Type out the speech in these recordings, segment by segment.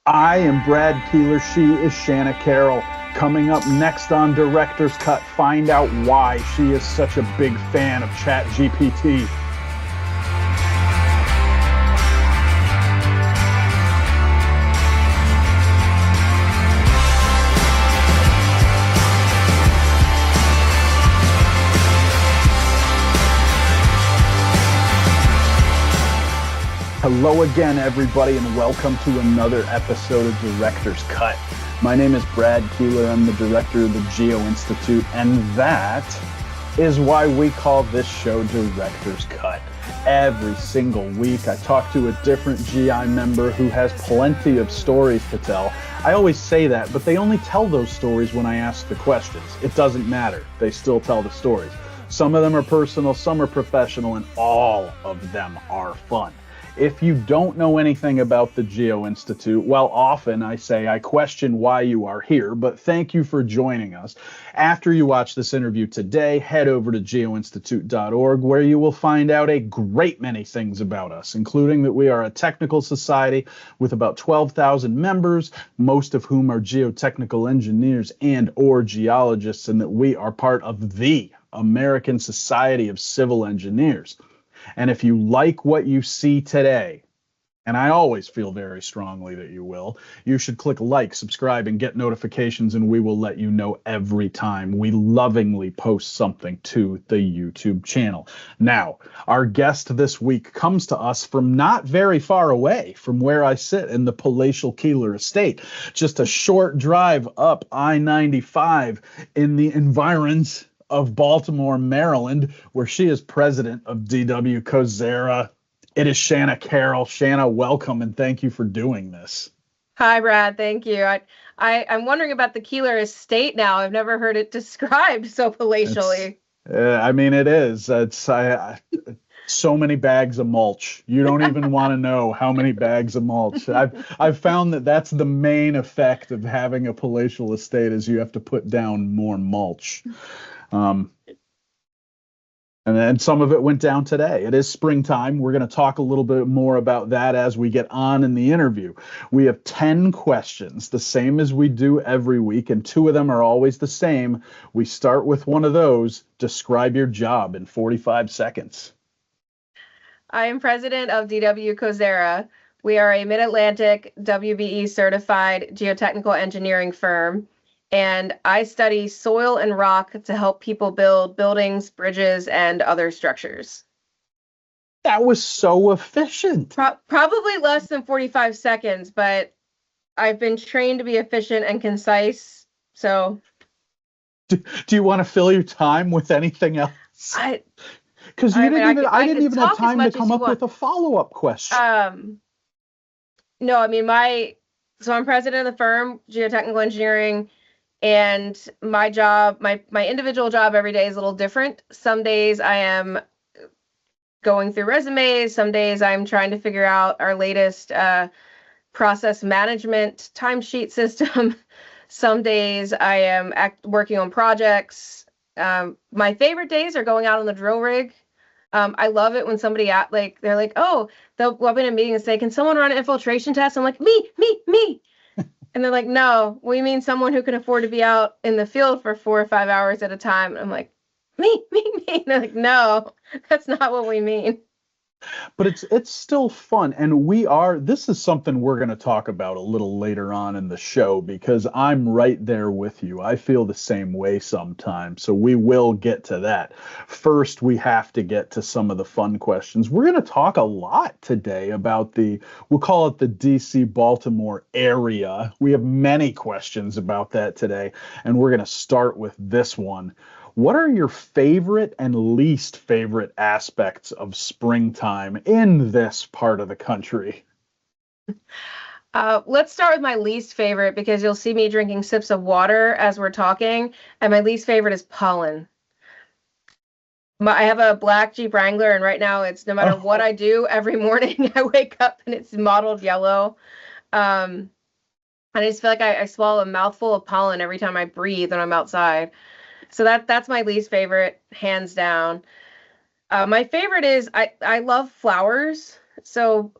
I am Brad Keelor. She is Shana Carroll. Coming up next on Director's Cut, find out why she is such a big fan of ChatGPT. Hello again, everybody, and welcome to another episode of Director's Cut. My name is Brad Keelor. I'm the director of the Geo-Institute, and that is why we call this show Director's Cut. Every single week, I talk to a different GI member who has plenty of stories to tell. I always say that, but they only tell those stories when I ask the questions. It doesn't matter. They still tell the stories. Some of them are personal, some are professional, and all of them are fun. If you don't know anything about the Geo-Institute, well, often I say I question why you are here, but thank you for joining us. After you watch this interview today, head over to geoinstitute.org, where you will find out a great many things about us, including that we are a technical society with about 12,000 members, most of whom are geotechnical engineers and or geologists, and that we are part of the American Society of Civil Engineers. And if you like what you see today, and I always feel very strongly that you will, you should click like, subscribe, and get notifications, and we will let you know every time we lovingly post something to the YouTube channel. Now, our guest this week comes to us from not very far away from where I sit in the palatial Keelor estate, just a short drive up I-95 in the environs of Baltimore, Maryland, where she is president of D.W. Kozera. It is Shana Carroll. Shana, welcome, and thank you for doing this. Hi, Brad. Thank you. I'm wondering about the Keelor estate now. I've never heard it described so palatially. I mean, it is. It's so many bags of mulch. You don't even want to know how many bags of mulch. I've found that that's the main effect of having a palatial estate is you have to put down more mulch. And then some of it went down today. It is springtime. We're going to talk a little bit more about that as we get on in the interview. We have 10 questions, the same as we do every week, and 2 of them are always the same. We start with one of those. Describe your job in 45 seconds. I am president of D.W. Kozera. We are a Mid-Atlantic WBE certified geotechnical engineering firm. And I study soil and rock to help people build buildings, bridges, and other structures. That was so efficient. Probably less than 45 seconds, but I've been trained to be efficient and concise. So, do you want to fill your time with anything else? Because I didn't even have time to come up with a follow-up question. No, I mean so I'm president of the firm, geotechnical engineering. And my job, my individual job every day is a little different. Some days I am going through resumes. Some days I'm trying to figure out our latest process management timesheet system. Some days I am working on projects. My favorite days are going out on the drill rig. I love it when somebody they're like, oh, they'll go up in a meeting and say, can someone run an infiltration test? I'm like, me. And they're like, no, we mean someone who can afford to be out in the field for 4 or 5 hours at a time. And I'm like, me. And they're like, no, that's not what we mean. But it's still fun. And this is something we're going to talk about a little later on in the show, because I'm right there with you. I feel the same way sometimes. So we will get to that. First, we have to get to some of the fun questions. We're going to talk a lot today about we'll call it the DC Baltimore area. We have many questions about that today. And we're going to start with this one. What are your favorite and least favorite aspects of springtime in this part of the country? Let's start with my least favorite, because you'll see me drinking sips of water as we're talking. And my least favorite is pollen. I have a black Jeep Wrangler, and right now it's no matter what I do every morning, I wake up and it's mottled yellow. And I just feel like I swallow a mouthful of pollen every time I breathe when I'm outside. So that's my least favorite, hands down. My favorite is I love flowers. So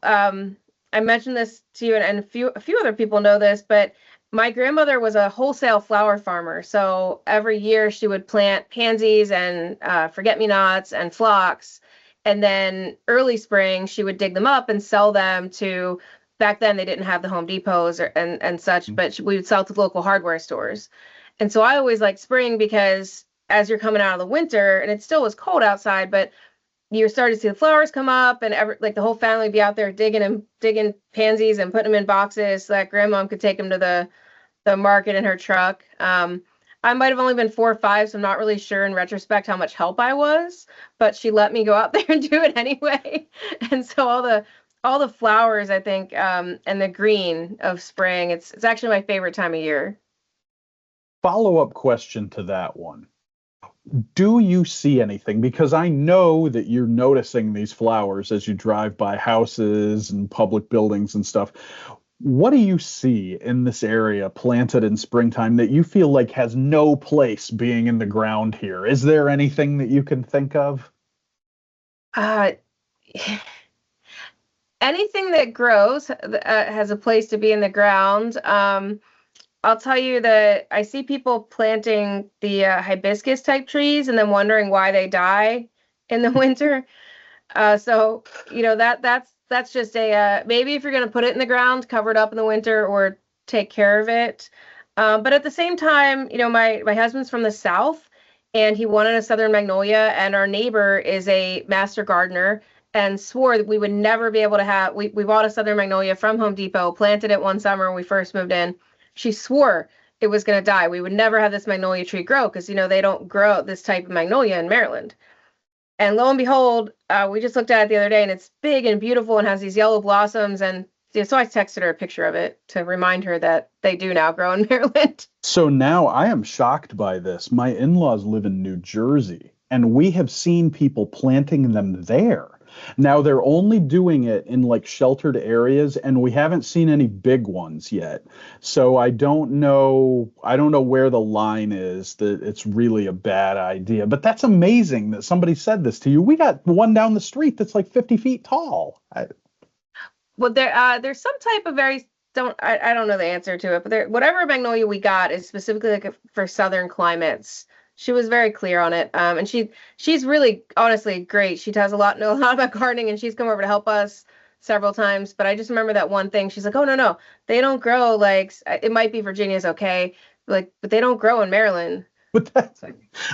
I mentioned this to you, and a few other people know this, but my grandmother was a wholesale flower farmer. So every year she would plant pansies and forget-me-nots and phlox. And then early spring, she would dig them up and sell them to, back then they didn't have the Home Depots and such, but we would sell to local hardware stores. And so I always liked spring because as you're coming out of the winter, and it still was cold outside, but you started to see the flowers come up, and like the whole family would be out there digging pansies and putting them in boxes so that grandmom could take them to the market in her truck. I might have only been 4 or 5, so I'm not really sure in retrospect how much help I was, but she let me go out there and do it anyway. And so all the flowers, I think, and the green of spring, it's actually my favorite time of year. Follow-up question to that one. Do you see anything? Because I know that you're noticing these flowers as you drive by houses and public buildings and stuff. What do you see in this area planted in springtime that you feel like has no place being in the ground here? Is there anything that you can think of? Anything that grows has a place to be in the ground. I'll tell you that I see people planting the hibiscus type trees and then wondering why they die in the winter. So that's just a maybe if you're going to put it in the ground, cover it up in the winter or take care of it. But at the same time, my husband's from the South and he wanted a southern magnolia, and our neighbor is a master gardener and swore that we would never be able to have. We bought a southern magnolia from Home Depot, planted it one summer when we first moved in. She swore it was going to die. We would never have this magnolia tree grow because, they don't grow this type of magnolia in Maryland. And lo and behold, we just looked at it the other day, and it's big and beautiful and has these yellow blossoms. And so I texted her a picture of it to remind her that they do now grow in Maryland. So now I am shocked by this. My in-laws live in New Jersey, and we have seen people planting them there. Now they're only doing it in like sheltered areas, and we haven't seen any big ones yet. So I don't know where the line is that it's really a bad idea. But that's amazing that somebody said this to you. We got one down the street that's like 50 feet tall. Well, there's some type of I don't know the answer to it, but whatever magnolia we got is specifically like for southern climates. She was very clear on it. And she's really honestly great. She knows a lot about gardening, and she's come over to help us several times. But I just remember that one thing. She's like, "Oh, no, they don't grow like it might be Virginia's okay, but they don't grow in Maryland." But that's,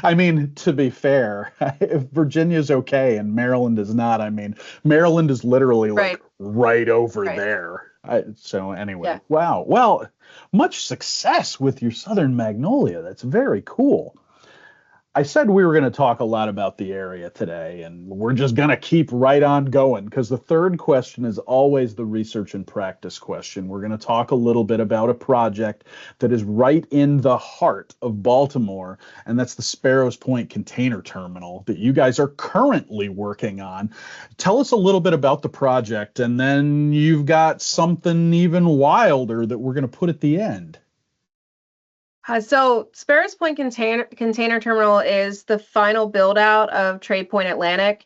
I mean, to be fair, if Virginia's okay and Maryland is not, I mean, Maryland is literally like right over there. So anyway, yeah. Wow. Well, much success with your southern magnolia. That's very cool. I said we were going to talk a lot about the area today, and we're just going to keep right on going because the third question is always the research and practice question. We're going to talk a little bit about a project that is right in the heart of Baltimore, and that's the Sparrows Point Container Terminal that you guys are currently working on. Tell us a little bit about the project, and then you've got something even wilder that we're going to put at the end. So Sparrows Point Container Terminal is the final build out of Trade Point Atlantic.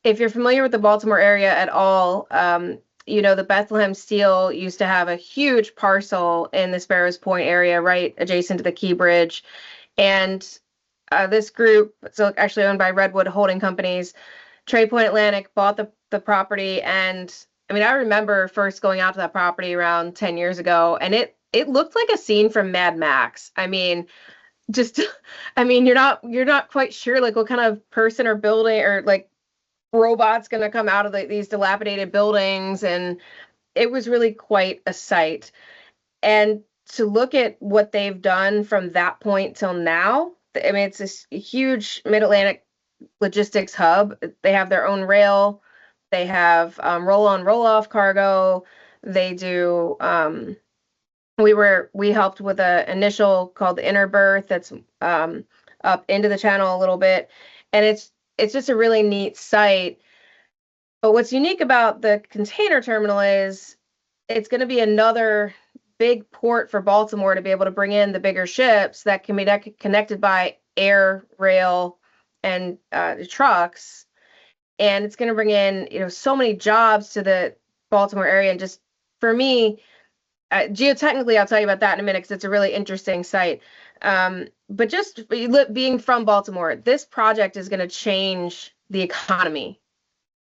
If you're familiar with the Baltimore area at all, the Bethlehem Steel used to have a huge parcel in the Sparrows Point area right adjacent to the Key Bridge. And this group, so actually owned by Redwood Holding Companies, Trade Point Atlantic bought the property. And I mean, I remember first going out to that property around 10 years ago, and it looked like a scene from Mad Max. I mean, you're not quite sure like what kind of person or building or like robot's going to come out of these dilapidated buildings. And it was really quite a sight. And to look at what they've done from that point till now, I mean, it's this huge mid-Atlantic logistics hub. They have their own rail. They have roll-on, roll-off cargo. They do... We helped with an initial called the inner berth that's up into the channel a little bit, and it's just a really neat site. But what's unique about the container terminal is it's going to be another big port for Baltimore to be able to bring in the bigger ships that can be connected by air, rail, and trucks, and it's going to bring in so many jobs to the Baltimore area and just for me, geotechnically, I'll tell you about that in a minute because it's a really interesting site. But just being from Baltimore, this project is going to change the economy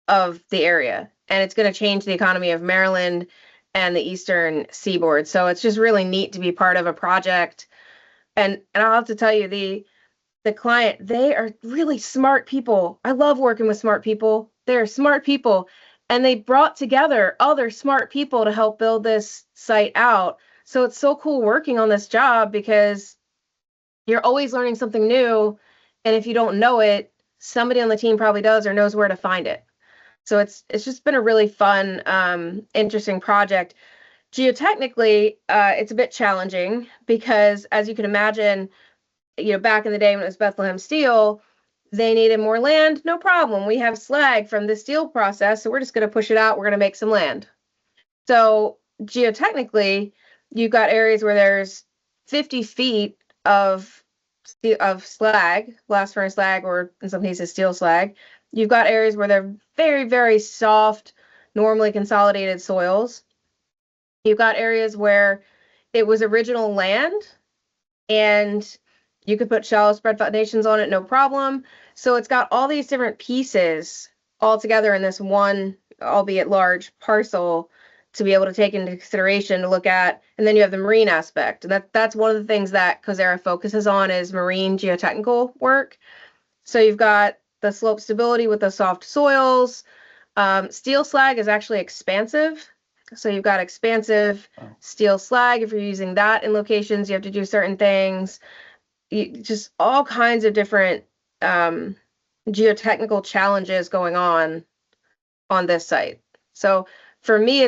of the area, and it's going to change the economy of Maryland and the Eastern Seaboard. So it's just really neat to be part of a project. And I'll have to tell you, the client, they are really smart people. I love working with smart people. They're smart people. And they brought together other smart people to help build this site out. So it's so cool working on this job because you're always learning something new. And if you don't know it, somebody on the team probably does or knows where to find it. So it's just been a really fun, interesting project. Geotechnically, it's a bit challenging because, as you can imagine, back in the day when it was Bethlehem Steel, they needed more land. No problem. We have slag from the steel process, so we're just going to push it out. We're going to make some land. So geotechnically, you've got areas where there's 50 feet of slag, blast furnace slag, or in some cases steel slag. You've got areas where they're very, very soft, normally consolidated soils. You've got areas where it was original land and you could put shallow spread foundations on it, no problem. So it's got all these different pieces all together in this one, albeit large, parcel to be able to take into consideration to look at. And then you have the marine aspect. And that's one of the things that Kozera focuses on is marine geotechnical work. So you've got the slope stability with the soft soils. Steel slag is actually expansive. So you've got expansive steel slag. If you're using that in locations, you have to do certain things. Just all kinds of different geotechnical challenges going on this site. So for me,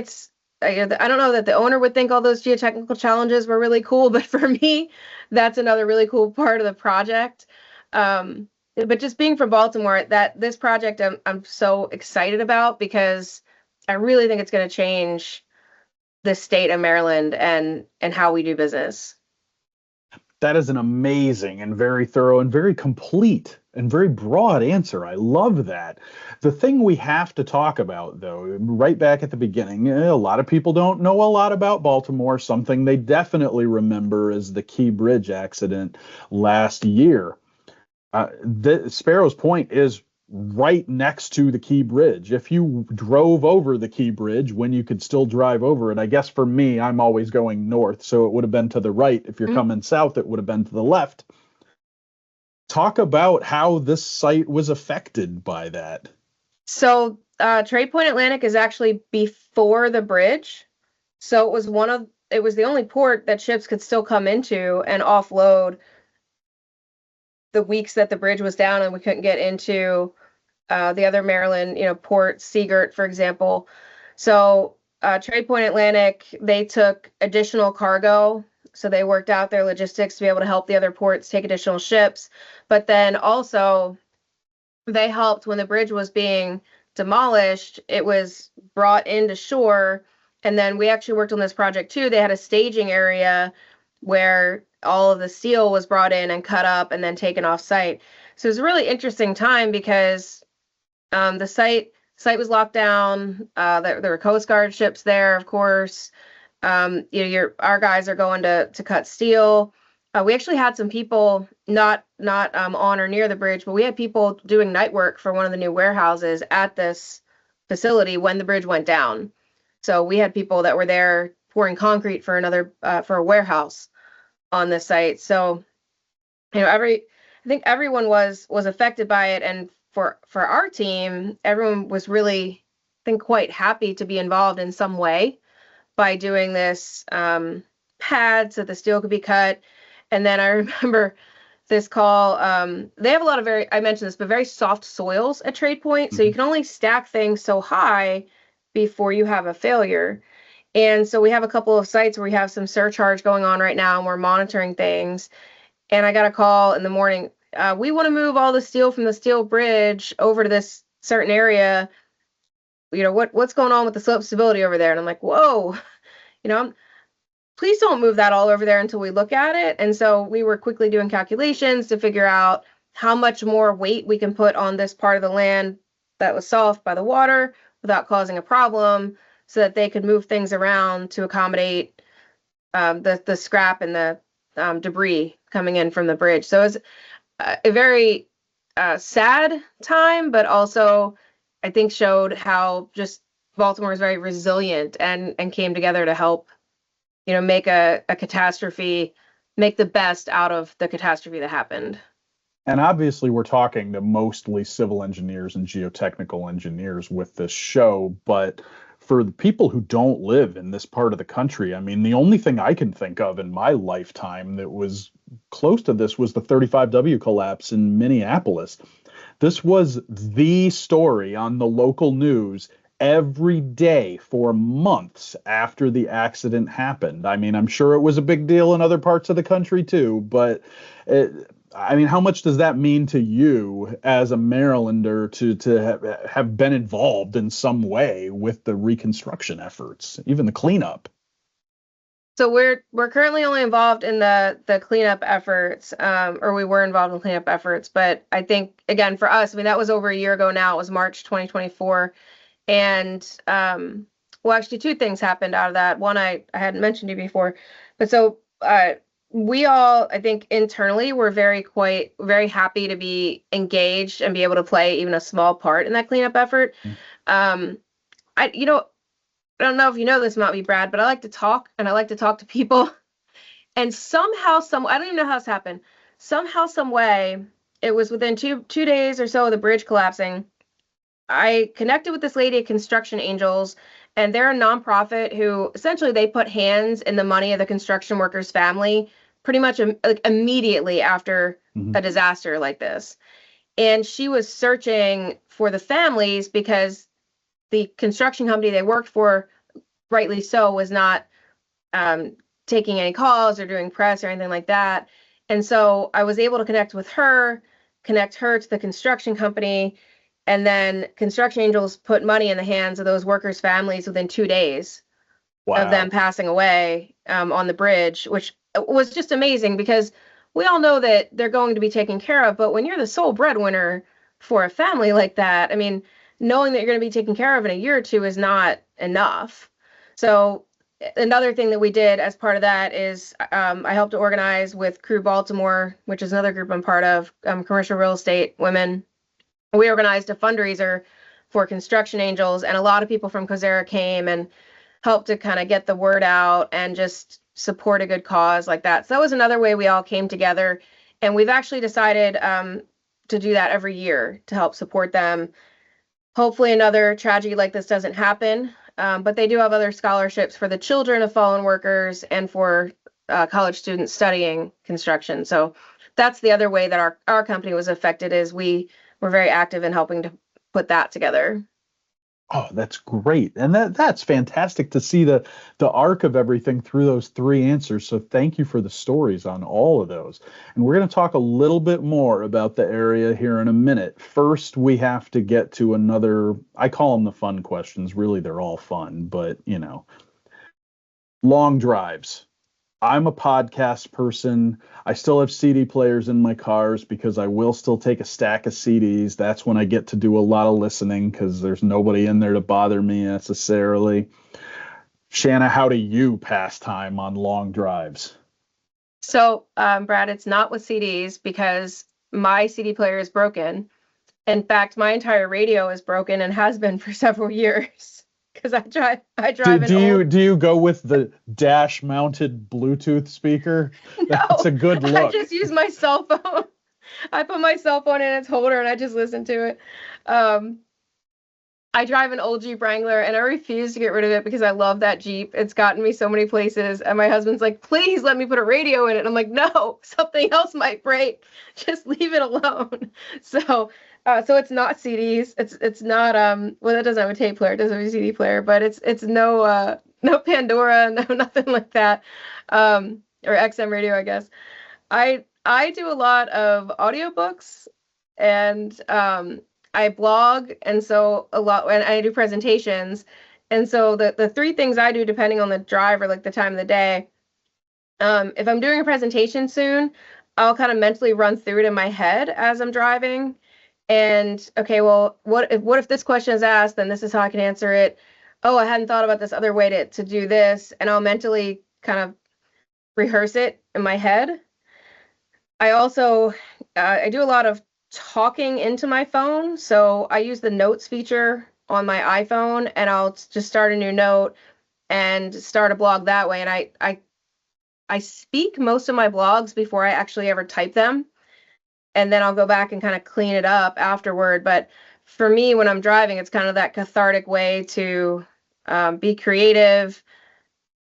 I don't know that the owner would think all those geotechnical challenges were really cool, but for me, that's another really cool part of the project. But just being from Baltimore, this project I'm so excited about because I really think it's going to change the state of Maryland and how we do business. That is an amazing and very thorough and very complete and very broad answer. I love that. The thing we have to talk about, though, right back at the beginning, a lot of people don't know a lot about Baltimore. Something they definitely remember is the Key Bridge accident last year. The Sparrows Point is right next to the Key Bridge. If you drove over the Key Bridge when you could still drive over it, I guess for me, I'm always going north, so it would have been to the right. If you're coming south, it would have been to the left. Talk about how this site was affected by that. So Trade Point Atlantic is actually before the bridge. So it was the only port that ships could still come into and offload the weeks that the bridge was down and we couldn't get into the other Maryland, port, Seagirt, for example. So Trade Point Atlantic, they took additional cargo. So they worked out their logistics to be able to help the other ports take additional ships. But then also they helped when the bridge was being demolished, it was brought into shore. And then we actually worked on this project too. They had a staging area where all of the steel was brought in and cut up and then taken off site. So it was a really interesting time because the site was locked down. There were Coast Guard ships there, of course. Our guys are going to cut steel. We actually had some people not on or near the bridge, but we had people doing night work for one of the new warehouses at this facility when the bridge went down. So we had people that were there pouring concrete for for a warehouse on this site. So, I think everyone was affected by it, and for our team, everyone was really, I think, quite happy to be involved in some way by doing this pad so the steel could be cut. And then I remember this call. They have a lot of I mentioned this, but very soft soils at Trade Point, so you can only stack things so high before you have a failure. And so we have a couple of sites where we have some surcharge going on right now and we're monitoring things. And I got a call in the morning. We want to move all the steel from the steel bridge over to this certain area. What's going on with the slope stability over there? And I'm like, whoa, please don't move that all over there until we look at it. And so we were quickly doing calculations to figure out how much more weight we can put on this part of the land that was soft by the water without causing a problem. so that they could move things around to accommodate the scrap and the debris coming in from the bridge. So it was a very sad time, but also I think showed how just Baltimore is very resilient and came together to help, make a catastrophe, make the best out of the catastrophe that happened. And obviously, we're talking to mostly civil engineers and geotechnical engineers with this show, but for the people who don't live in this part of the country, I mean, the only thing I can think of in my lifetime that was close to this was the 35W collapse in Minneapolis. This was the story on the local news every day for months after the accident happened. I mean, I'm sure it was a big deal in other parts of the country too, but I mean, how much does that mean to you as a Marylander to have been involved in some way with the reconstruction efforts, even the cleanup? So we're currently only involved in the cleanup efforts, or we were involved in cleanup efforts. But I think, again, for us, I mean, that was over a year ago now. It was March 2024. And well, actually, two things happened out of that. One, I hadn't mentioned to you before. But so we all, I think, internally were very happy to be engaged and be able to play even a small part in that cleanup effort. I don't know if you know this about me, Brad, but I like to talk and I like to talk to people. And somehow, I don't even know how this happened. Somehow, some way, it was within two days or so of the bridge collapsing. I connected with this lady at Construction Angels, and they're a nonprofit who essentially they put hands in the money of the construction worker's family pretty much like immediately after a disaster like this. And she was searching for the families because the construction company they worked for, rightly so, was not taking any calls or doing press or anything like that. And so I was able to connect her to the construction company, and then Construction Angels put money in the hands of those workers' families within 2 days of them passing away on the bridge, which was just amazing because we all know that they're going to be taken care of. But when you're the sole breadwinner for a family like that, I mean, knowing that you're going to be taken care of in a year or two is not enough. So another thing that we did as part of that is I helped to organize with Crew Baltimore, which is another group I'm part of, commercial real estate women. We organized a fundraiser for Construction Angels, and a lot of people from Kozera came and helped to kind of get the word out and just support a good cause like that. So that was another way we all came together, and we've actually decided to do that every year to help support them. Hopefully another tragedy like this doesn't happen, but they do have other scholarships for the children of fallen workers and for college students studying construction. So that's the other way that our company was affected, is we were very active in helping to put that together. Oh, that's great. And that's fantastic to see the arc of everything through those three answers. So thank you for the stories on all of those. And we're going to talk a little bit more about the area here in a minute. First, we have to get to another, I call them the fun questions. Really, they're all fun, but long drives. I'm a podcast person. I still have CD players in my cars because I will still take a stack of CDs. That's when I get to do a lot of listening because there's nobody in there to bother me necessarily. Shana, how do you pass time on long drives? So, Brad, it's not with CDs because my CD player is broken. In fact, my entire radio is broken and has been for several years. Because I drive. Do you go with the dash mounted Bluetooth speaker? No, that's a good look. I just use my cell phone. I put my cell phone in its holder and I just listen to it. I drive an old Jeep Wrangler and I refuse to get rid of it because I love that Jeep. It's gotten me so many places, and my husband's like, please let me put a radio in it. And I'm like, no, something else might break. Just leave it alone. So it's not CDs. It's not well, it doesn't have a tape player. It doesn't have a CD player, but it's no Pandora, no nothing like that, or XM radio, I guess. I do a lot of audiobooks, and I blog, and so and I do presentations, and so the three things I do depending on the drive or like the time of the day. If I'm doing a presentation soon, I'll kind of mentally run through it in my head as I'm driving. And okay, well, what if this question is asked, then this is how I can answer it. oh, I hadn't thought about this other way to do this, and I'll mentally kind of rehearse it in my head. I also I do a lot of talking into my phone, so I use the notes feature on my iPhone, and I'll just start a new note and start a blog that way. And I speak most of my blogs before I actually ever type them, and then I'll go back and kind of clean it up afterward. But for me, when I'm driving, it's kind of that cathartic way to be creative,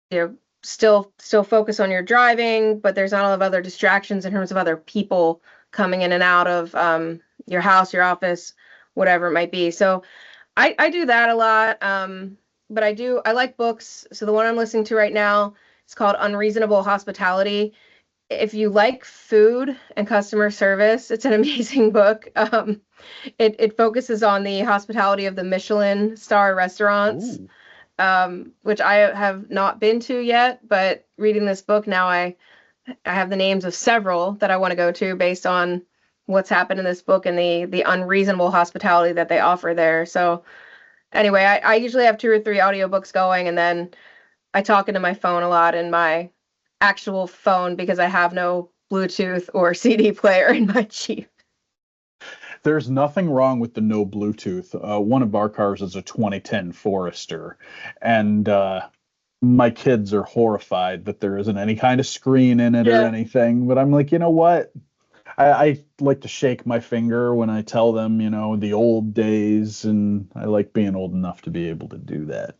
you know, still focus on your driving, but there's not a lot of other distractions in terms of other people coming in and out of your house, your office, whatever it might be. So I do that a lot. But I like books. So the one I'm listening to right now is called Unreasonable Hospitality. If you like food and customer service, it's an amazing book. It focuses on the hospitality of the Michelin star restaurants, Ooh. which I have not been to yet. But reading this book now, I have the names of several that I want to go to based on what's happened in this book and the unreasonable hospitality that they offer there. So anyway, I usually have 2 or 3 audiobooks going, and then I talk into my phone a lot in my actual phone because I have no Bluetooth or CD player in my Jeep. There's nothing wrong with the no Bluetooth. One of our cars is a 2010 Forester, and my kids are horrified that there isn't any kind of screen in it or Yeah. anything. But I'm like, you know what? I like to shake my finger when I tell them, the old days, and I like being old enough to be able to do that.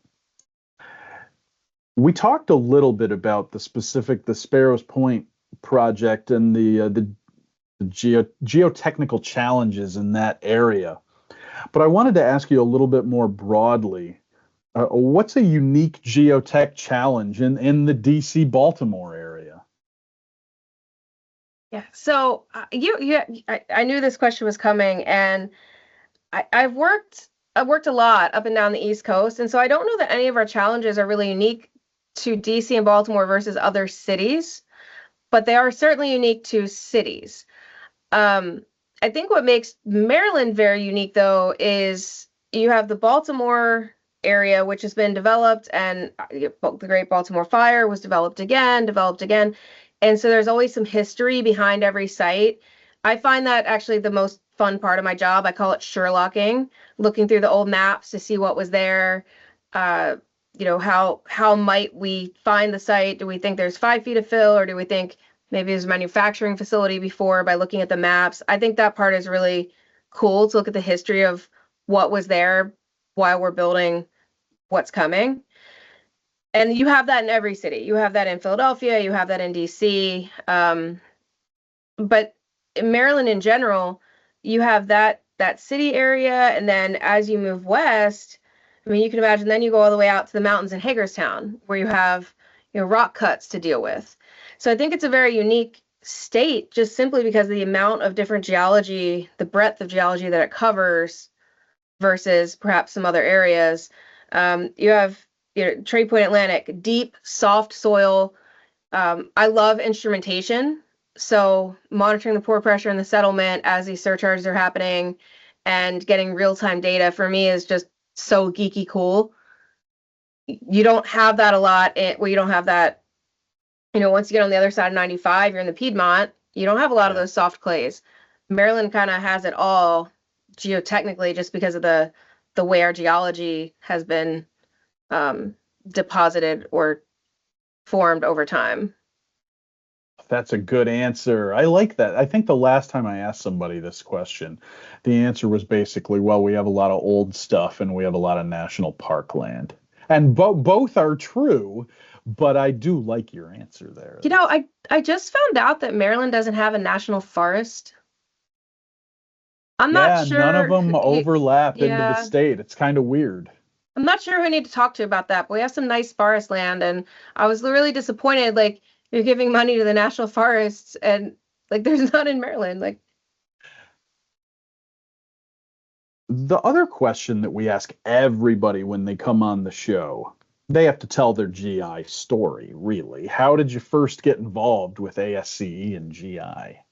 We talked a little bit about the Sparrows Point project and the geotechnical challenges in that area. But I wanted to ask you a little bit more broadly. What's a unique geotech challenge in the DC Baltimore area? Yeah. So I knew this question was coming, and I've worked a lot up and down the East Coast, and so I don't know that any of our challenges are really unique to DC and Baltimore versus other cities, but they are certainly unique to cities. Um, I think what makes Maryland very unique, though, is you have the Baltimore area, which has been developed, and the Great Baltimore Fire was developed again. And so there's always some history behind every site. I find that actually the most fun part of my job. I call it Sherlocking, looking through the old maps to see what was there. Uh, how might we find the site? Do we think there's 5 feet of fill, or do we think maybe there's a manufacturing facility before by looking at the maps? I think that part is really cool to look at the history of what was there while we're building what's coming. And you have that in every city. You have that in Philadelphia, you have that in DC. But in Maryland in general, you have that city area, and then as you move west, I mean, you can imagine then you go all the way out to the mountains in Hagerstown, where you have rock cuts to deal with. So I think it's a very unique state just simply because of the amount of different geology, the breadth of geology that it covers versus perhaps some other areas. You have Trade Point Atlantic, deep, soft soil. I love instrumentation. So monitoring the pore pressure in the settlement as these surcharges are happening and getting real-time data for me is just so geeky cool. You don't have that a lot. You don't have that, once you get on the other side of 95, you're in the Piedmont, you don't have a lot of Yeah. those soft clays. Maryland kind of has it all geotechnically just because of the way our geology has been deposited or formed over time. That's a good answer. I like that. I think the last time I asked somebody this question, the answer was basically, well, we have a lot of old stuff and we have a lot of national park land. And both are true, but I do like your answer there. I just found out that Maryland doesn't have a national forest. I'm not Yeah, none of sure. them overlap into the Yeah, state. It's kind of weird. I'm not sure who I need to talk to about that, but we have some nice forest land, and I was really disappointed. Like, you're giving money to the national forests, and like there's none in Maryland. Like, The other question that we ask everybody when they come on the show, they have to tell their GI story, really. How did you first get involved with ASCE and GI?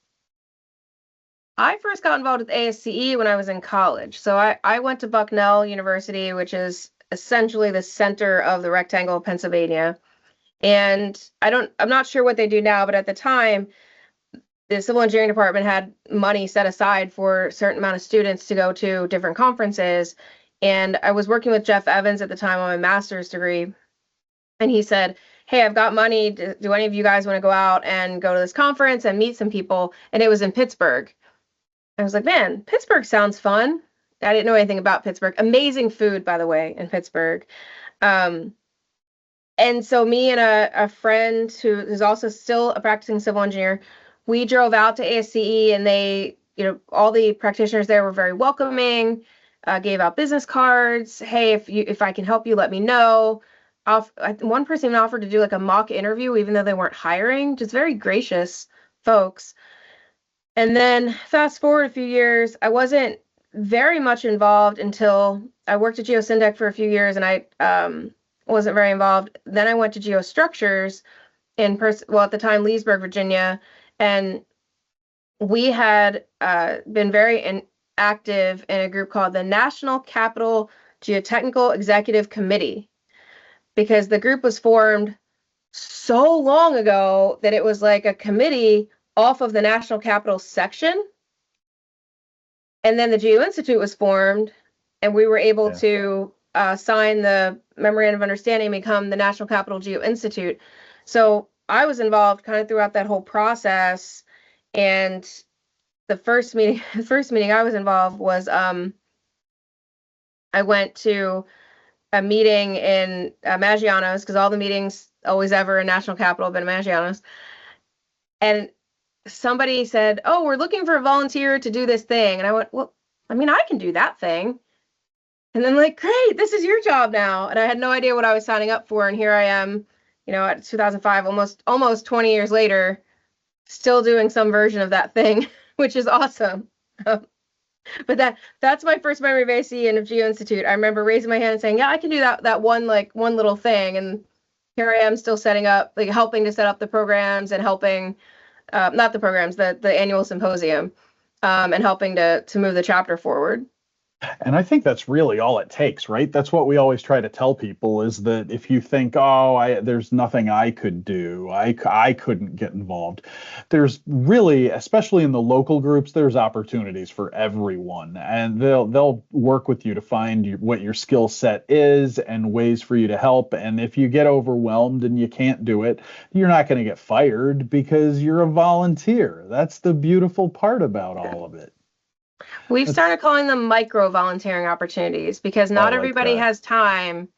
I first got involved with ASCE when I was in college. So I went to Bucknell University, which is essentially the center of the rectangle of Pennsylvania. And I'm not sure what they do now, but at the time, the civil engineering department had money set aside for a certain amount of students to go to different conferences. And I was working with Jeff Evans at the time on my master's degree. And he said, hey, I've got money. Do any of you guys want to go out and go to this conference and meet some people? And it was in Pittsburgh. I was like, man, Pittsburgh sounds fun. I didn't know anything about Pittsburgh. Amazing food, by the way, in Pittsburgh. And so me and a friend who is also still a practicing civil engineer, we drove out to ASCE, and they, all the practitioners there were very welcoming, gave out business cards. Hey, if I can help you, let me know. One person even offered to do like a mock interview, even though they weren't hiring. Just very gracious folks. And then fast forward a few years, I wasn't very much involved until I worked at GeoSyndec for a few years, and I wasn't very involved. Then I went to Geostructures at the time, Leesburg, Virginia, and we had been very active in a group called the National Capital Geotechnical Executive Committee, because the group was formed so long ago that it was like a committee off of the National Capital section. And then the Geo-Institute was formed, and we were able to sign the Memorandum of Understanding and become the National Capital Geo-Institute. So I was involved kind of throughout that whole process. And the first meeting I was involved was I went to a meeting in Maggiano's, because all the meetings always ever in National Capital have been Maggiano's. And somebody said, oh, we're looking for a volunteer to do this thing. And I went, well, I mean, I can do that thing. And then like, great, this is your job now. And I had no idea what I was signing up for. And here I am, at 2005, almost 20 years later, still doing some version of that thing, which is awesome. But that's my first memory of ASCE and of Geo-Institute. I remember raising my hand and saying, yeah, I can do that one little thing. And here I am still setting up, like helping to set up the programs and helping, not the programs, the annual symposium, and helping to move the chapter forward. And I think that's really all it takes, right? That's what we always try to tell people, is that if you think, oh, there's nothing I could do, I couldn't get involved. There's really, especially in the local groups, there's opportunities for everyone, and they'll work with you to find what your skill set is and ways for you to help. And if you get overwhelmed and you can't do it, you're not going to get fired because you're a volunteer. That's the beautiful part about all of it. We've started calling them micro volunteering opportunities, because not everybody has time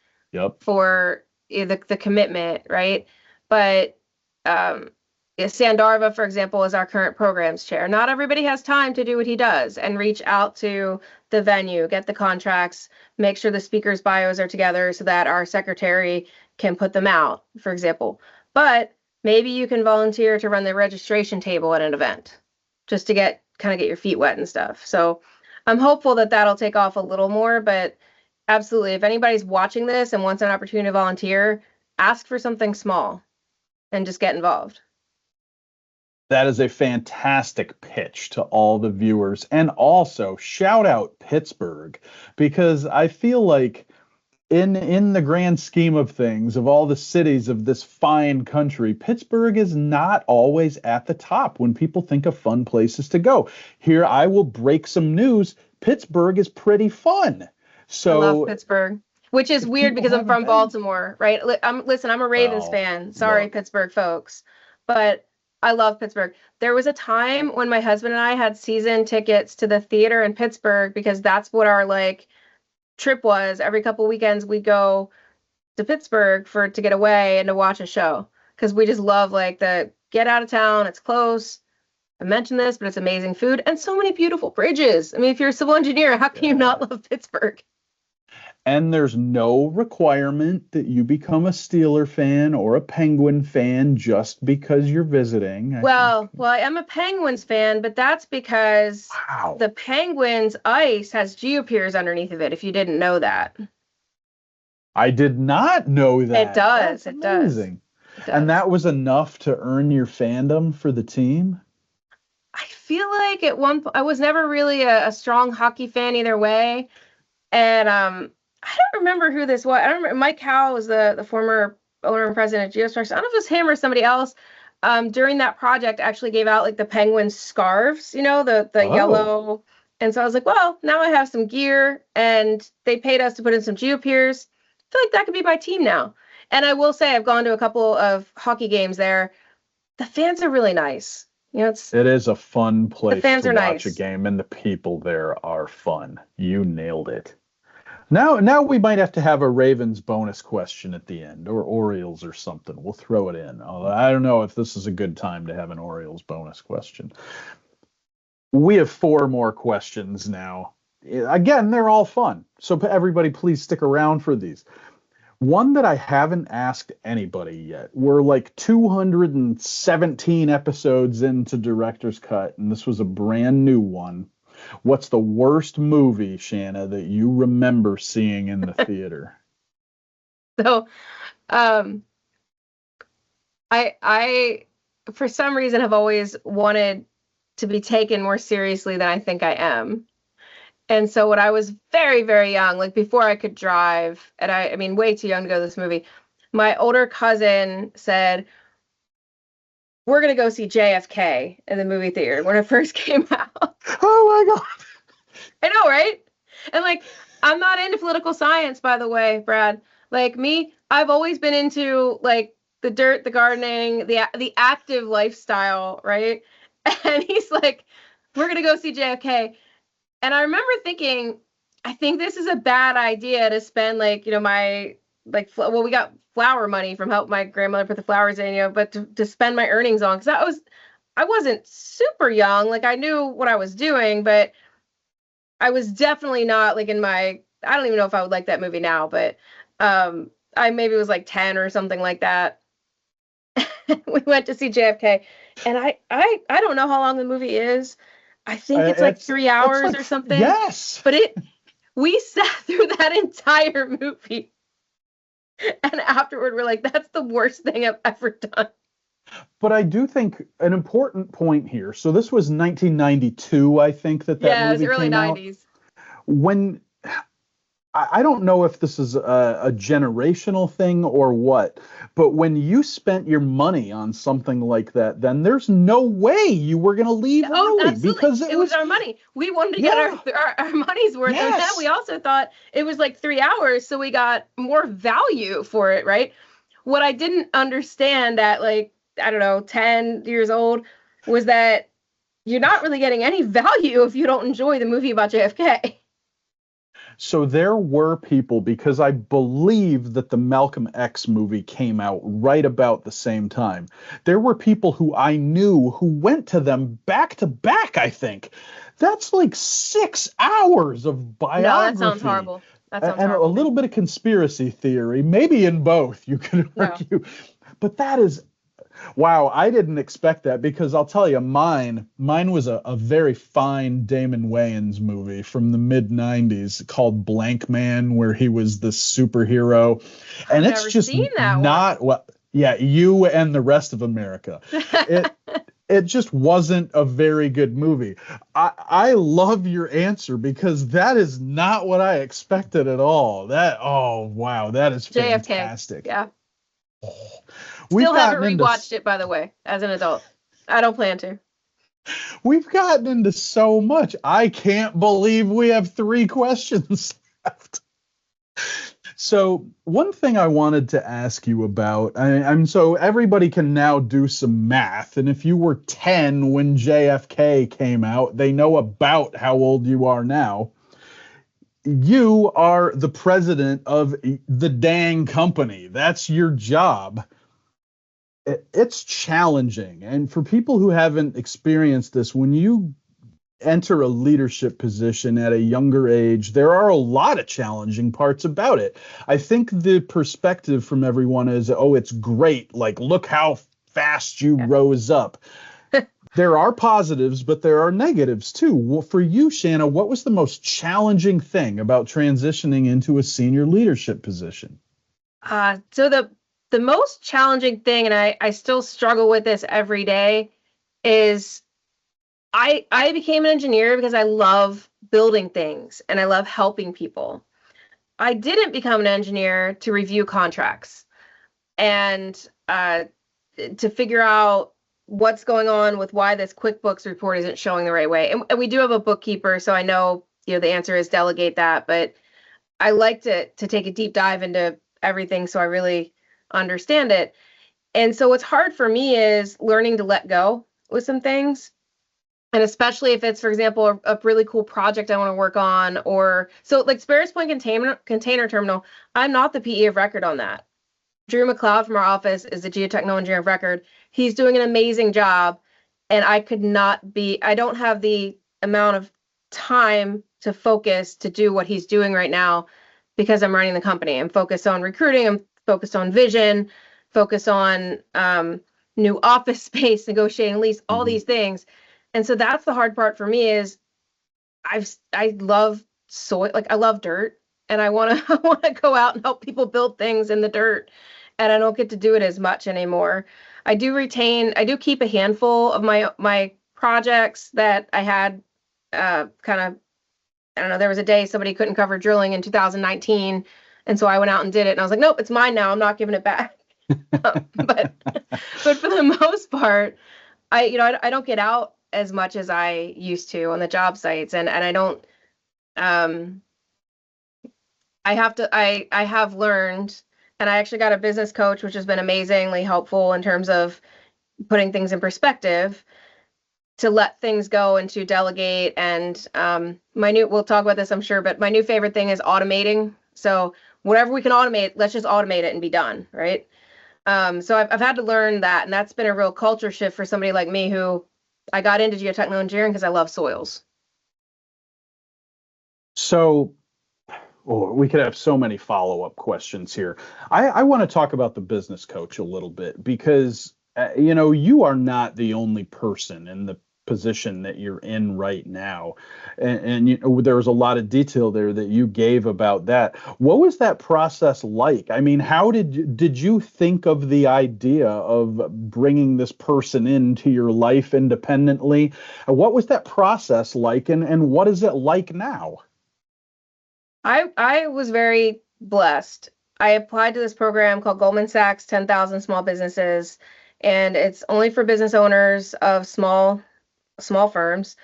for the commitment, right? But Sandarva, for example, is our current programs chair. Not everybody has time to do what he does and reach out to the venue, get the contracts, make sure the speakers' bios are together so that our secretary can put them out, for example. But maybe you can volunteer to run the registration table at an event, just to get your feet wet and stuff. So I'm hopeful that that'll take off a little more, but absolutely, if anybody's watching this and wants an opportunity to volunteer, ask for something small and just get involved. That is a fantastic pitch to all the viewers. And also shout out Pittsburgh, because I feel like in the grand scheme of things, of all the cities of this fine country, Pittsburgh is not always at the top when people think of fun places to go. Here, I will break some news. Pittsburgh is pretty fun. So I love Pittsburgh, which is weird because I'm from Baltimore, right? Listen, I'm a Ravens fan. Sorry, Pittsburgh folks, but I love Pittsburgh. There was a time when my husband and I had season tickets to the theater in Pittsburgh, because that's what our trip was. Every couple weekends we go to Pittsburgh to get away and to watch a show, because we just love the get out of town. It's close. I mentioned this, but it's amazing food and so many beautiful bridges. I mean, if you're a civil engineer, how can you not love Pittsburgh? And there's no requirement that you become a Steeler fan or a Penguin fan just because you're visiting. Well, I am a Penguins fan, but that's because the Penguins ice has geopiers underneath of it, if you didn't know that. I did not know that. It does. That's amazing. It does. And that was enough to earn your fandom for the team? I feel like I was never really a strong hockey fan either way. And I don't remember who this was. I don't remember. Mike Howe was the former owner and president of Geostructure. I don't know if it was him or somebody else. During that project, actually gave out like the penguin scarves, the Oh, yellow. And so I was like, well, now I have some gear, and they paid us to put in some geopiers. I feel like that could be my team now. And I will say, I've gone to a couple of hockey games there. The fans are really nice. It's it is a fun the place fans to are watch a nice. game, and the people there are fun. You nailed it. Now we might have to have a Ravens bonus question at the end, or Orioles or something. We'll throw it in. Although I don't know if this is a good time to have an Orioles bonus question. We have four more questions now. Again, they're all fun. So everybody, please stick around for these. One that I haven't asked anybody yet. We're like 217 episodes into Director's Cut, and this was a brand new one. What's the worst movie, Shanna, that you remember seeing in the theater? So, um, I for some reason have always wanted to be taken more seriously than I think I am. And so when I was very, very young, like before I could drive, and I mean, way too young to go to this movie, my older cousin said, we're going to go see JFK in the movie theater when it first came out. Oh my God. I know, right? And like, I'm not into political science, by the way, Brad. Like me, I've always been into like the dirt, the gardening, the active lifestyle, right? And he's like, we're going to go see JFK. And I remember thinking, I think this is a bad idea to spend like, my like well, we got flower money from help my grandmother put the flowers in, but to spend my earnings on, because I wasn't super young, like I knew what I was doing, but I was definitely not like I don't even know if I would like that movie now, but I maybe was like 10 or something like that. We went to see JFK, and I don't know how long the movie is. I think it's like It's 3 hours like or something, yes. but we sat through that entire movie, and afterward we're like, that's the worst thing I've ever done. But I do think an important point here. So this was 1992, I think that Yeah, it was movie early came out. 90s. When I don't know if this is a generational thing or what, but when you spent your money on something like that, then there's no way you were going to leave Oh, early absolutely. because it It was was, our money. We wanted to get yeah, our money's worth. And then we yes. also thought it was like 3 hours, so we got more value for it, right? What I didn't understand at like, I don't know, 10 years old was that you're not really getting any value if you don't enjoy the movie about JFK. So there were people, because I believe that the Malcolm X movie came out right about the same time. There were people who I knew who went to them back to back, I think. That's like 6 hours of No, that sounds biography horrible. That sounds and a horrible to me. little bit of conspiracy theory, maybe in both, you could No. argue. But that is wow, I didn't expect that because I'll tell you, mine was a very fine Damon Wayans movie from the mid 90s called Blank Man, where he was the superhero. I've And it's never just seen that one. not what, yeah, you and the rest of America. It it just wasn't a very good movie. I love your answer because that is not what I expected at all. Oh wow, that is JFK. fantastic. Yeah. We've Still haven't gotten into rewatched it, by the way, as an adult. I don't plan to. We've gotten into so much. I can't believe we have three questions left. So, one thing I wanted to ask you about, I'm so everybody can now do some math. And if you were 10 when JFK came out, they know about how old you are now. You are the president of the dang company. That's your job. It's challenging. And for people who haven't experienced this, when you enter a leadership position at a younger age, there are a lot of challenging parts about it. I think the perspective from everyone is, oh, it's great. Like, look how fast you Yeah. rose up. There are positives, but there are negatives too. Well, for you, Shanna, what was the most challenging thing about transitioning into a senior leadership position? So the most challenging thing, and I still struggle with this every day, is I became an engineer because I love building things and I love helping people. I didn't become an engineer to review contracts and to figure out what's going on with why this QuickBooks report isn't showing the right way. And we do have a bookkeeper, so I know, the answer is delegate that, but I like to take a deep dive into everything so I really understand it. And so what's hard for me is learning to let go with some things. And especially if it's, for example, a really cool project I want to work on, or so like Sparrows Point container terminal, I'm not the PE of record on that. Drew McLeod from our office is the geotechnical engineer of record. He's doing an amazing job, and I don't have the amount of time to focus to do what he's doing right now because I'm running the company. I'm focused on recruiting, I'm focused on vision, focused on new office space, negotiating lease, all these things. And so that's the hard part for me is I love soil, like I love dirt, and I want to go out and help people build things in the dirt, and I don't get to do it as much anymore. I do keep a handful of my projects that I had kind of, I don't know, there was a day somebody couldn't cover drilling in 2019, and so I went out and did it, and I was like, nope, it's mine now. I'm not giving it back. But for the most part, I don't get out as much as I used to on the job sites, and I don't I have learned, and I actually got a business coach, which has been amazingly helpful in terms of putting things in perspective, to let things go and to delegate. And we'll talk about this, I'm sure, but my new favorite thing is automating. So whatever we can automate, let's just automate it and be done, right? So I've had to learn that, and that's been a real culture shift for somebody like me who I got into geotechnical engineering because I love soils. So we could have so many follow-up questions here. I want to talk about the business coach a little bit because, you are not the only person in the position that you're in right now. And there was a lot of detail there that you gave about that. What was that process like? I mean, how did you think of the idea of bringing this person into your life independently? What was that process like, and what is it like now? I was very blessed. I applied to this program called Goldman Sachs 10,000 Small Businesses, and it's only for business owners of small firms.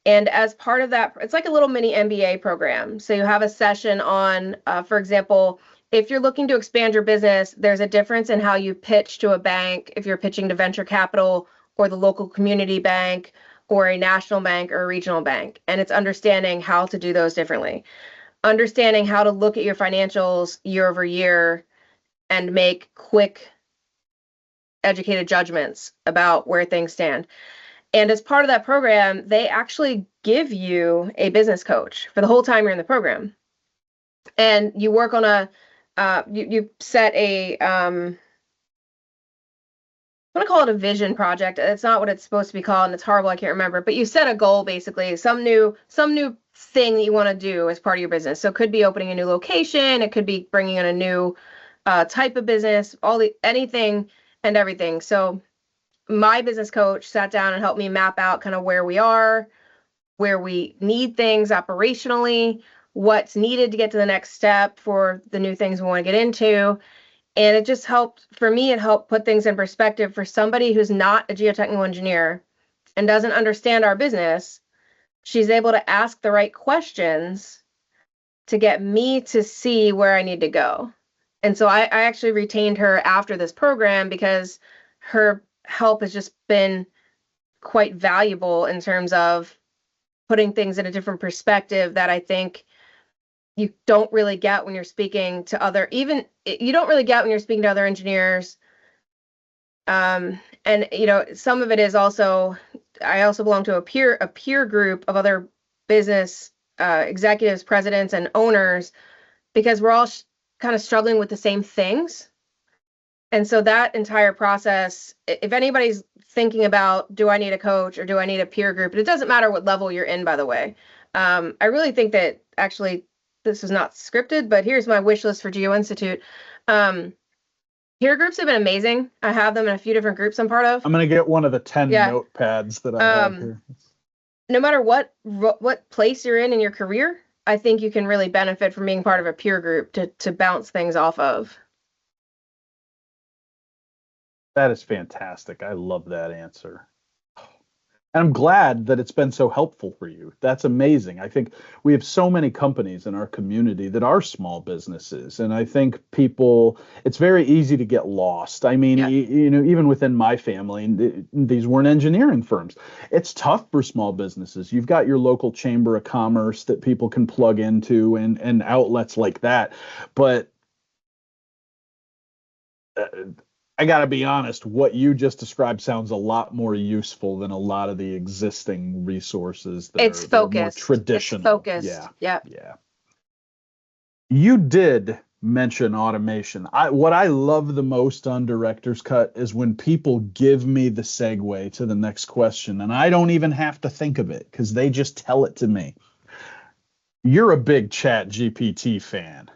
And as part of that, it's like a little mini MBA program. So you have a session on, for example, if you're looking to expand your business, there's a difference in how you pitch to a bank if you're pitching to venture capital or the local community bank or a national bank or a regional bank. And it's understanding how to do those differently. Understanding how to look at your financials year over year and make quick, educated judgments about where things stand. And as part of that program, they actually give you a business coach for the whole time you're in the program. And you work on you set a, I'm going to call it a vision project. It's not what it's supposed to be called, and it's horrible, I can't remember. But you set a goal, basically, some new thing that you want to do as part of your business. So it could be opening a new location. It could be bringing in a new type of business, anything and everything. So my business coach sat down and helped me map out kind of where we are, where we need things operationally, what's needed to get to the next step for the new things we want to get into. And it just helped, for me, it helped put things in perspective for somebody who's not a geotechnical engineer and doesn't understand our business. She's able to ask the right questions to get me to see where I need to go. And so I actually retained her after this program because her help has just been quite valuable in terms of putting things in a different perspective that I think you don't really get when you're speaking to other engineers. And some of it is also, I also belong to a peer group of other business executives, presidents, and owners, because we're all kind of struggling with the same things. And so that entire process, if anybody's thinking about, do I need a coach or do I need a peer group? And it doesn't matter what level you're in, by the way. I really think that actually this is not scripted, but here's my wish list for Geo-Institute. Peer groups have been amazing. I have them in a few different groups I'm part of. I'm going to get one of the 10 notepads that I have here. No matter what place you're in your career, I think you can really benefit from being part of a peer group to bounce things off of. That is fantastic. I love that answer. And I'm glad that it's been so helpful for you. That's amazing. I think we have so many companies in our community that are small businesses. And I think people, it's very easy to get lost. I mean, Yeah. even within my family, these weren't engineering firms. It's tough for small businesses. You've got your local chamber of commerce that people can plug into and outlets like that. But I got to be honest, what you just described sounds a lot more useful than a lot of the existing resources that It's are more focused. traditional. It's focused. Yeah. Yeah. Yeah. You did mention automation. What I love the most on Director's Cut is when people give me the segue to the next question, and I don't even have to think of it because they just tell it to me. You're a big Chat GPT fan.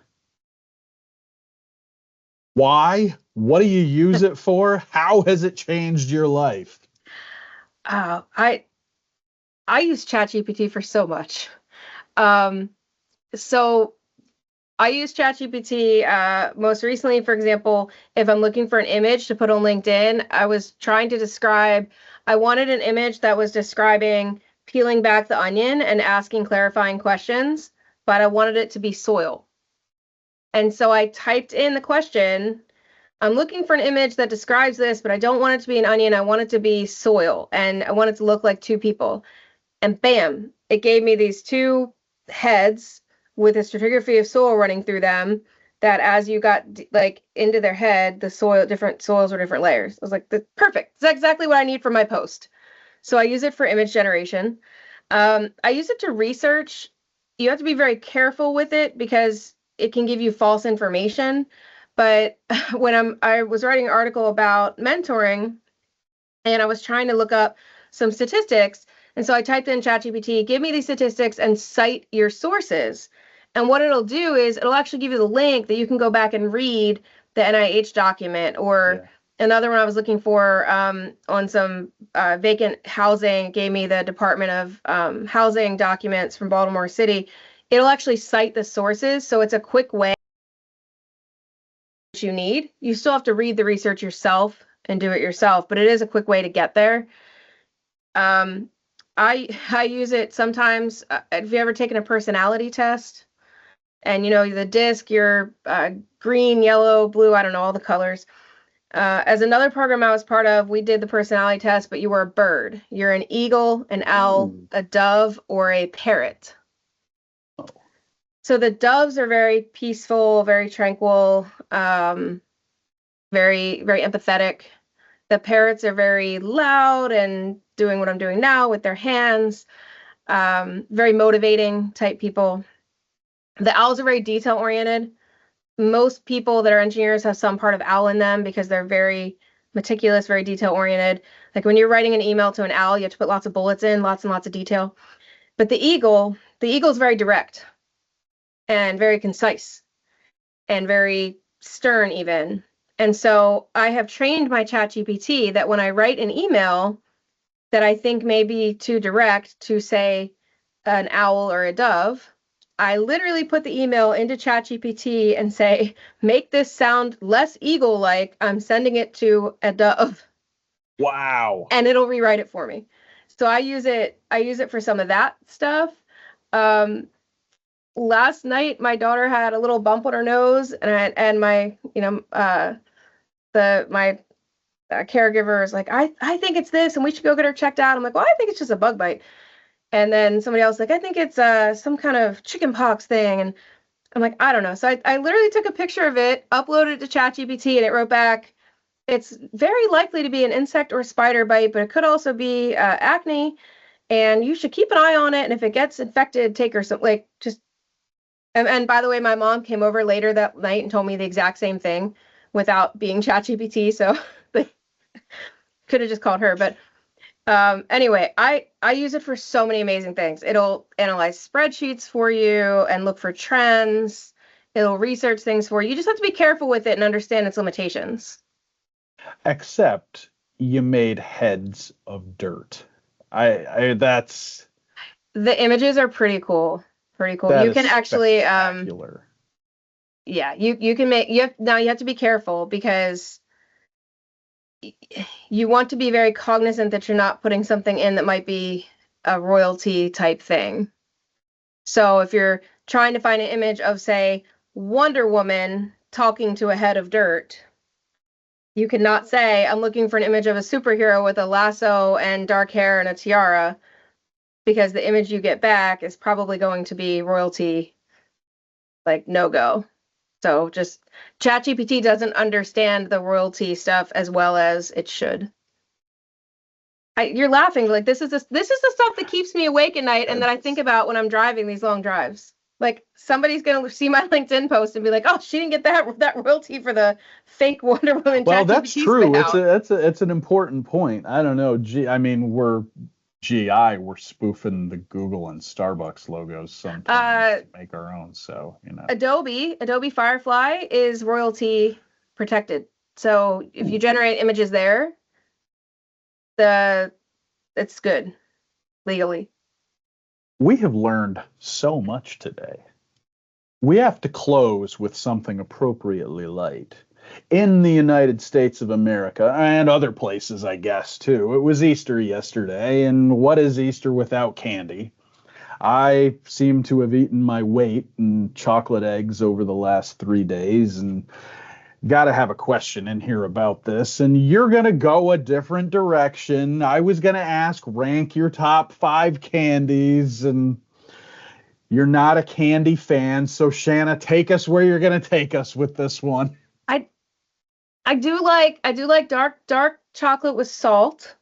Why? What do you use it for? How has it changed your life? I use ChatGPT for so much. So I use ChatGPT most recently, for example, if I'm looking for an image to put on LinkedIn, I wanted an image that was describing peeling back the onion and asking clarifying questions, but I wanted it to be soil. And so I typed in the question, I'm looking for an image that describes this, but I don't want it to be an onion. I want it to be soil, and I want it to look like two people. And bam, it gave me these two heads with a stratigraphy of soil running through them, that as you got like into their head, the soil, different soils were different layers. I was like, that's perfect. That's exactly what I need for my post. So I use it for image generation. I use it to research. You have to be very careful with it because it can give you false information. But when I was writing an article about mentoring, and I was trying to look up some statistics, and so I typed in ChatGPT, give me these statistics and cite your sources. And what it'll do is it'll actually give you the link that you can go back and read the NIH document. Or another one I was looking for on some vacant housing, it gave me the Department of Housing documents from Baltimore City. It'll actually cite the sources, so it's a quick way you need. You still have to read the research yourself and do it yourself, but it is a quick way to get there. I use it sometimes. Have you ever taken a personality test? And the disc, you're green, yellow, blue, I don't know, all the colors. As another program I was part of, we did the personality test, but you were a bird. You're an eagle, an owl, a dove, or a parrot. So the doves are very peaceful, very tranquil, very, very empathetic. The parrots are very loud and doing what I'm doing now with their hands, very motivating type people. The owls are very detail oriented. Most people that are engineers have some part of owl in them because they're very meticulous, very detail oriented. Like when you're writing an email to an owl, you have to put lots of bullets in, lots and lots of detail. But the eagle is very direct and very concise and very stern even. And so I have trained my ChatGPT that when I write an email that I think may be too direct to, say, an owl or a dove, I literally put the email into ChatGPT and say, make this sound less eagle-like. I'm sending it to a dove. Wow. And it'll rewrite it for me. So I use it for some of that stuff. Last night my daughter had a little bump on her nose, and my my caregiver is like, I think it's this, and we should go get her checked out. I'm like, well, I think it's just a bug bite. And then somebody else like, I think it's some kind of chicken pox thing. And I'm like, I don't know. So I literally took a picture of it, uploaded it to ChatGPT, and it wrote back, it's very likely to be an insect or spider bite, but it could also be acne, and you should keep an eye on it. And if it gets infected, take her some, like, just. And by the way, my mom came over later that night and told me the exact same thing without being ChatGPT. So could have just called her. But anyway, I use it for so many amazing things. It'll analyze spreadsheets for you and look for trends. It'll research things for you. You just have to be careful with it and understand its limitations. Except you made heads of dirt. That's. The images are pretty cool. Pretty cool. That You is can actually, spectacular. yeah, you can make, now you have to be careful because you want to be very cognizant that you're not putting something in that might be a royalty type thing. So if you're trying to find an image of, say, Wonder Woman talking to a head of dirt, you cannot say, I'm looking for an image of a superhero with a lasso and dark hair and a tiara, because the image you get back is probably going to be royalty, like, no-go. So just ChatGPT doesn't understand the royalty stuff as well as it should. You're laughing, like this is the stuff that keeps me awake at night and that I think about when I'm driving these long drives. Like somebody's gonna see my LinkedIn post and be like, "Oh, she didn't get that royalty for the fake Wonder Woman." Well, that's ChatGPT true. spit out. It's an important point. I don't know. I mean, we're spoofing the Google and Starbucks logos sometimes to make our own. So, you know. Adobe Firefly is royalty protected. So if you generate images there, it's good legally. We have learned so much today. We have to close with something appropriately light. In the United States of America, and other places, I guess, too, it was Easter yesterday, and what is Easter without candy? I seem to have eaten my weight in chocolate eggs over the last 3 days, and got to have a question in here about this, and you're going to go a different direction. I was going to ask, rank your top 5 candies, and you're not a candy fan, so Shana, take us where you're going to take us with this one. I do like dark chocolate with salt.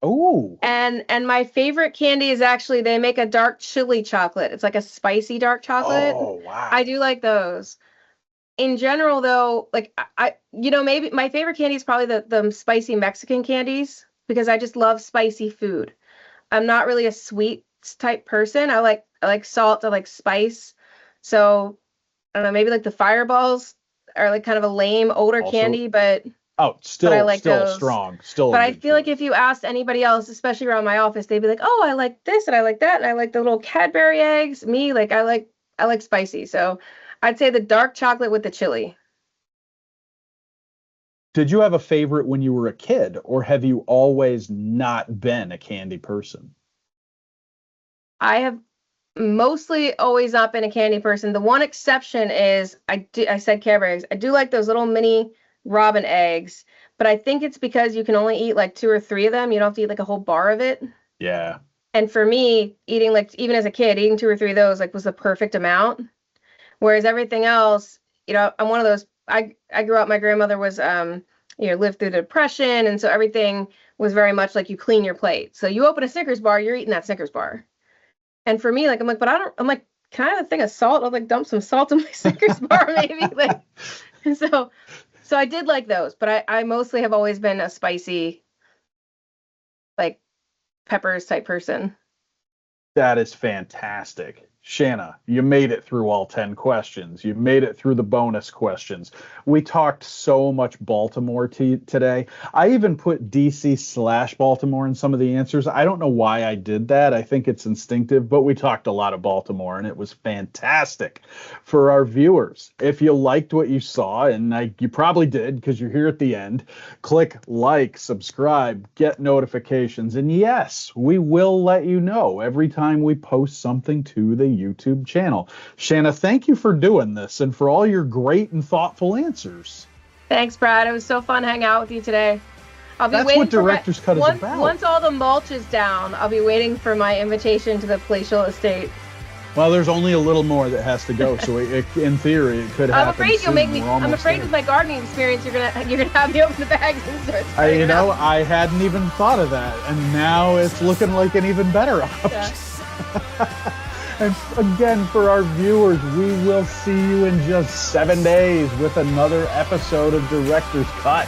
Oh. And my favorite candy is actually, they make a dark chili chocolate. It's like a spicy dark chocolate. Oh, wow. I do like those. In general, though, like maybe my favorite candy is probably the spicy Mexican candies, because I just love spicy food. I'm not really a sweet type person. I like salt, I like spice. So I don't know, maybe like the Fireballs are like kind of a lame older candy, but I like still those. Strong. Still. But I feel like if you asked anybody else, especially around my office, they'd be like, "Oh, I like this and I like that and I like the little Cadbury eggs." Me, like I like spicy. So I'd say the dark chocolate with the chili. Did you have a favorite when you were a kid, or have you always not been a candy person? I have mostly always not been a candy person. The one exception is I said Cadbury eggs. I do like those little mini robin eggs, but I think it's because you can only eat like 2 or 3 of them. You don't have to eat like a whole bar of it. Yeah. And for me, eating, like, even as a kid, eating 2 or 3 of those like was the perfect amount. Whereas everything else, I'm one of those. I grew up. My grandmother was lived through the Depression, and so everything was very much like you clean your plate. So you open a Snickers bar, you're eating that Snickers bar. And for me, like, I'm like, can I have a thing of salt? I'll like dump some salt in my Snickers bar, maybe. Like, and so I did like those, but I mostly have always been a spicy, like, peppers type person. That is fantastic. Shana, you made it through all 10 questions. You made it through the bonus questions. We talked so much Baltimore today. I even put DC/Baltimore in some of the answers. I don't know why I did that. I think it's instinctive, but we talked a lot of Baltimore, and it was fantastic for our viewers. If you liked what you saw, and you probably did because you're here at the end, click like, subscribe, get notifications, and yes, we will let you know every time we post something to the YouTube channel. Shana, thank you for doing this and for all your great and thoughtful answers. Thanks, Brad. It was so fun hanging out with you today. That's what Director's Cut is about. Once all the mulch is down, I'll be waiting for my invitation to the palatial estate. Well, there's only a little more that has to go, so in theory, it could happen. I'm afraid you'll make me. I'm afraid there. With my gardening experience, you're gonna have me open the bags and start. I hadn't even thought of that, and now it's looking like an even better option. Yeah. And again, for our viewers, we will see you in just 7 days with another episode of Director's Cut.